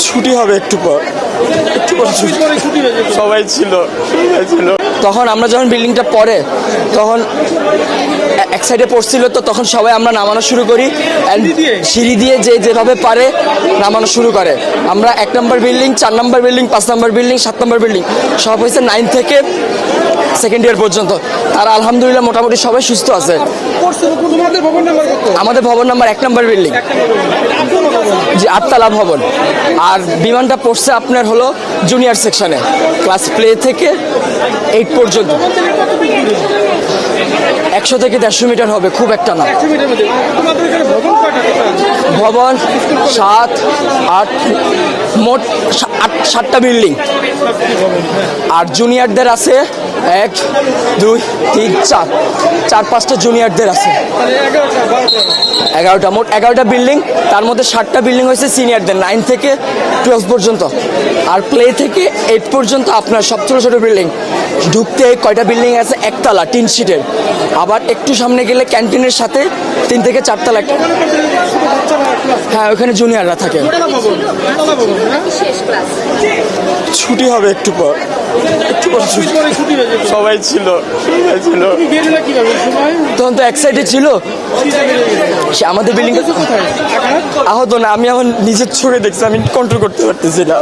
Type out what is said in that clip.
ছুটি হবে একটু পর, একটু পর ছুটি। সবাই ছিল। তখন আমরা যখন বিল্ডিংটা পড়ে তখন এক সাইডে পড়ছিল, তো তখন সবাই আমরা নামানো শুরু করি। And সিঁড়ি দিয়ে যে যেভাবে পারে নামানো শুরু করে। আমরা 1 নম্বর বিল্ডিং, 4 নম্বর বিল্ডিং, 5 নম্বর বিল্ডিং, 7 নম্বর বিল্ডিং সব হয়েছে 9 থেকে সেকেন্ড ইয়ার পর্যন্ত। তারা আলহামদুলিল্লাহ মোটামুটি সবাই সুস্থ আছে। আমাদের ভবন নাম্বার 1 নম্বর বিল্ডিং, জি 8তলা ভবন। আর বিমানটা পড়ছে আপনার হলো জুনিয়র সেকশনে, ক্লাস প্লে থেকে 8 পর্যন্ত। 100 থেকে 150 মিটার হবে, খুব একটা না। ভবন 7, 8, মোট 7টা বিল্ডিং। আর জুনিয়রদের আছে 1, 2, 3, 4-5টা জুনিয়রদের আছে। 11টা, মোট 11টা বিল্ডিং। তার মধ্যে 7টা বিল্ডিং হয়েছে সিনিয়রদের, 9 থেকে 12 পর্যন্ত। আর প্লে থেকে 8 পর্যন্ত আপনার সব ছোটো ছোটো বিল্ডিং। ঢুকতে কয়টা বিল্ডিং আছে, 1তলা টিন শিটের। আবার একটু সামনে গেলে ক্যান্টিনের সাথে 3 থেকে 4 তলা। হ্যাঁ, ওখানে জুনিয়ররা থাকে। ছুটি হবে একটু পর, একটু পর ছুটি। সবাই ছিল। তখন তো এক সাইডে ছিল, সে আমাদের বিল্ডিং আহত না। আমি এখন নিজের চোখে দেখছি, আমি কন্ট্রোল করতে পারতেছি না।